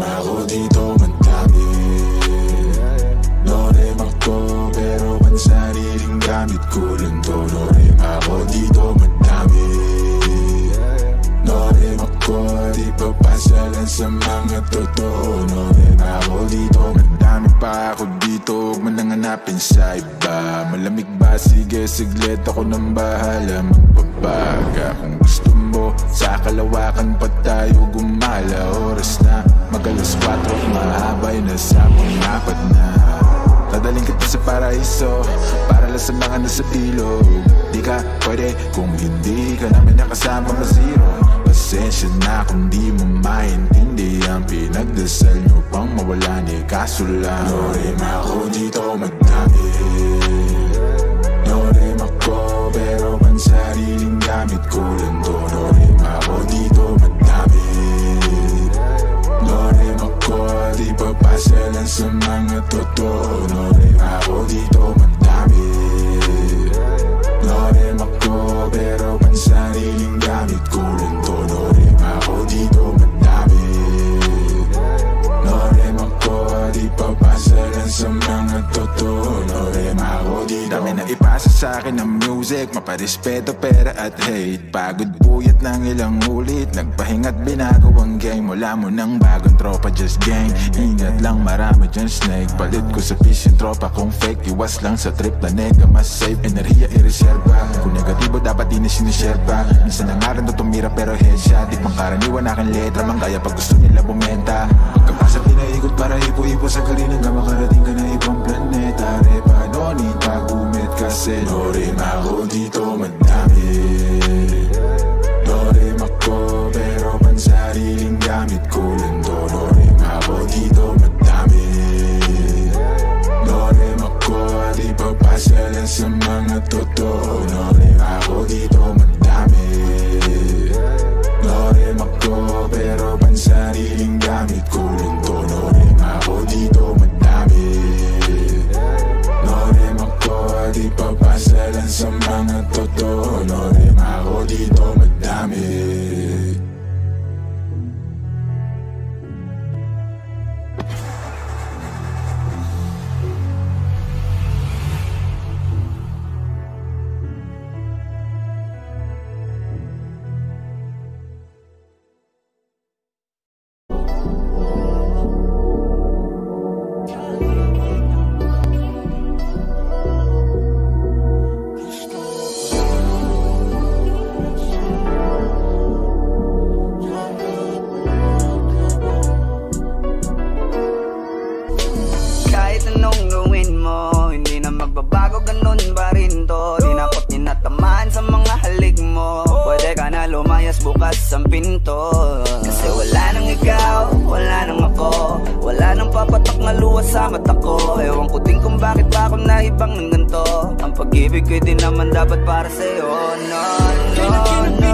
ako dito madami. Norema ko pero pansariling gamit ko lang to. Norema ako dito madami. Norema ko di papasalan sa mga totoo. Norema ako dito madami pa ako dito. Huwag man lang hanapin sa iba. Malamig ba? Sige siglit ako nang bahala magbabaga. Kung gusto mo sa kalawakan pa tayo gumala. Oras na mag-alas 4, mahabay na sa pang-apat na. Dadaling kita sa paraiso para lang sa mga nasa ilog. Di ka pwede kung hindi ka namin nakasama ma-zero. Pasensya na kung di mo maintindihan. Pinagdasal nyo pang mawala ni kaso lang. Norema ako dito madami. Norema ko pero pansariling gamit ko lang to. Norema ako dito madami. Norema ko di papasalan sa mga totoo. Norema ako dito madami. Norema ko pero pansariling gamit ko lang to. Norema ako dito madami. Norema ko di papasalan sa mga totoo. Norema ako dito. Dami na ipasa sa akin ng music, maparespeto, pera at hate. Pagod buyat ng ilang ulit, nagpahinga't binago ang game. Wala mo ng bagong tropa, just gang. Ingat lang, marami dyan snake. Palit ko sa fish yung tropa kung fake. Iwas lang sa trip na nega, mas safe. Enerhiya i-reserva, kung negatibo dapat di na sinishare pa. Minsan na nga rin to tumira pero headshot. Di pang karaniwan aking letra, manggaya pag gusto nila bumenta. Pagkapasap pinaikot para ipo-ipo sa karin hanggang makarating ka na ibang planeta. Repa, no need pag-umit kasi Norema ako dito madami. Norema ko pero pansariling gamit ko lang to. Norema ako dito madami. Norema ko di papasalan sa mga totoo. Norema ako dito madami. Norema ko pero pansariling gamit ko lang to. Norema ako dito madami. Norema ko di papasalan sa mga totoo. Norema ako dito madami. Bukas ang pinto. Kasi wala nang ikaw, wala nang ako. Wala nang papatak na luha sa mata ko. Ewan ko din kung bakit pa ako naibang ng ganito. Ang pag-ibig ko din naman dapat para sa'yo. No, no, no,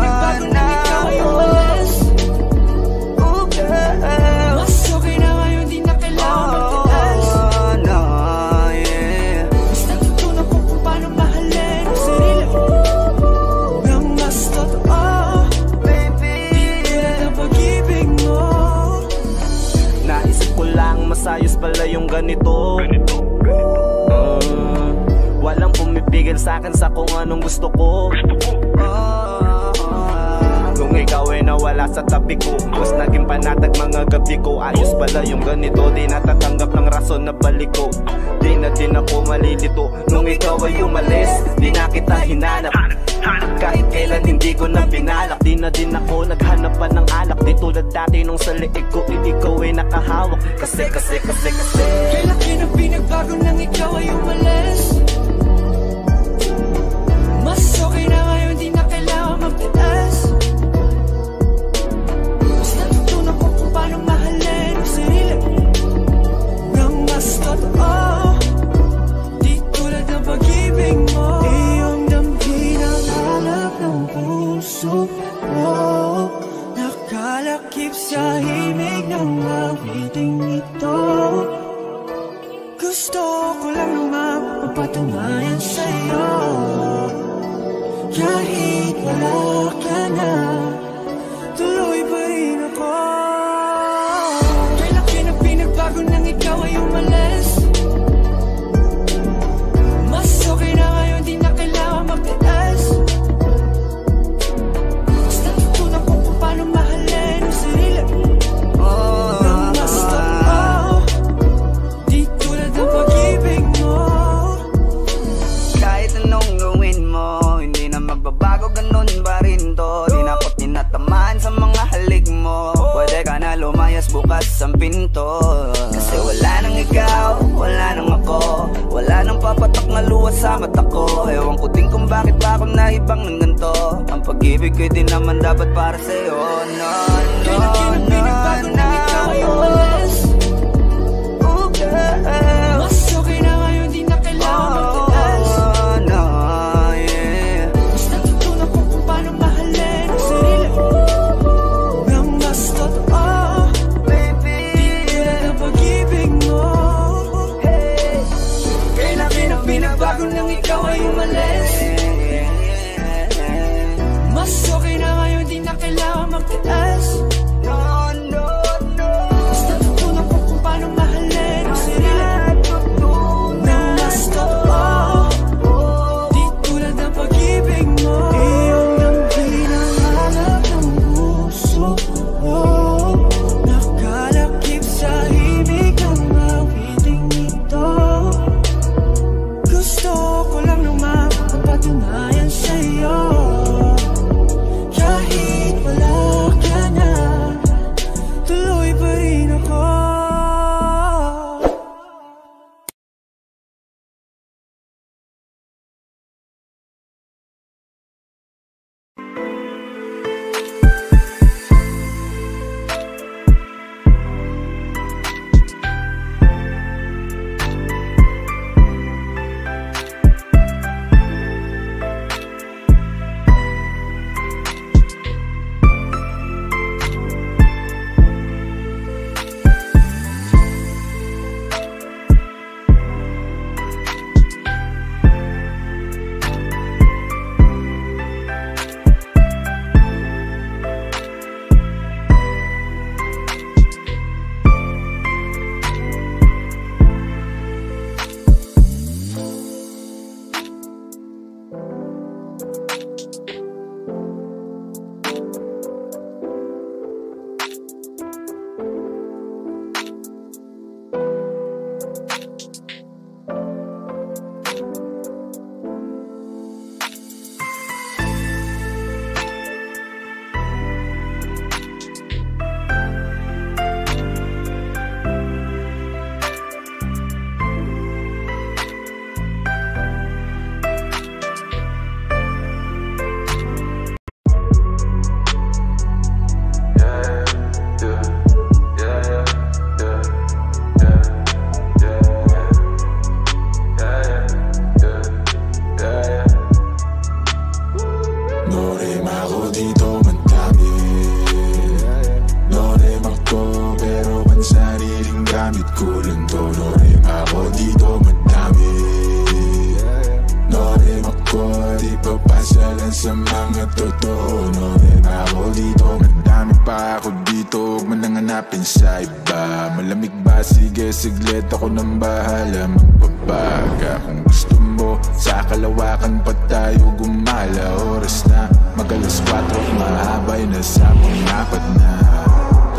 no, ayos. Oh girl, mas okay na ngayon, di na kailangan magtilas. Oh no, yeah. Mas natutunan ko kung paano mahalin ang sarili ko nang mas totoo. Masayos pala yung ganito. Walang pumipigil sa'kin sa kung anong gusto ko. Nung ikaw ay nawala sa tabi ko, mas naging panatag mga gabi ko. Ayos pala yung ganito, di natatanggap ng rason na balik ko. Di na din ako malilito. Nung ikaw ay umalis, di na kita hinanap. Kahit kailan hindi ko na pinalak. Di na din ako naghanap pa ng alak. Di tulad dati nung sa liig ko, ikaw ay nakahawak. Kasi kailan na pinagbago nang ikaw ay umalis. Mas okay na ngayon, di na kailangan magtiis. Mas natutunan ko kung paano mahalin ang sarili nang mas totoo. Di tulad ng pag-ibig mo. Iyong damhin ang hanap ng puso mo. Nakalakip sa himig ng awiting ito. Gusto ko lang naman mapatunayan sa'yo. Kahit wala ka na, tuloy pa rin ako. Kailan pinibago nang ikaw ay umalis. Mas okay na ngayon, di na kailangan magtiis. Basta tutunan ko kung paano mahalin ang sarili nang mas totoo, di tulad ng pag-ibig mo. Kahit anong gawin mo, hindi na magbabago, ganun pa rin to. Di na ako tinatamaan sa mga halik mo. Pwede ka na lumayas, bukas ang pinto. Kasi wala nang ikaw, wala nang ako, wala nang papatak na luha sa mata ko. Ewan ko din kung bakit pa ako naibang ng ganito. Ang pag-ibig ko'y di naman dapat para sa'yo. No, no, no, no, ikaw ay umalis. Mas okay na ngayon, di na kailangan magtiis. no, yeah. Basta tutunan ko kung paano mahalin ang sarili nang mas totoo, Baby, di tulad ng pag-ibig mo. Kailan pinabago nang ikaw ay umalis. Mas okay na ngayon, di na kailangan magtiis. no, no, no. Basta tutunan ko kung paano mahalin ang sarili nang mas totoo, di tulad ng pag-ibig mo. Iyong ang pinahanap ng puso ko, nakalakip sa himig ang awiting ito. Gusto ko lang naman mapatunayan sa'yo, kahit wala ka na, tuloy pa rin ako. sa mga totoo. No rin ako dito, madami pa ako dito, huwag mo nang hanapin sa iba. Malamig ba? Sige, siglit, ako nang bahala magbabaga. Kung gusto mo, sa kalawakan pa tayo gumala. Oras na, mag-alas 4, mahabay na sa pang-apat na.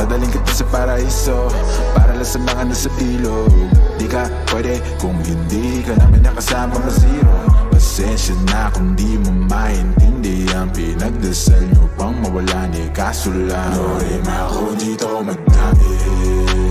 Dadaling kita sa paraiso, para lang sa mga nasa ilog. Di ka pwede kung hindi ka namin nakasama na zero. Pasensya na kung di mo maintindihan, pinagdasal nyo pang mawala ni kaso lang. No rin ako dito magdamit,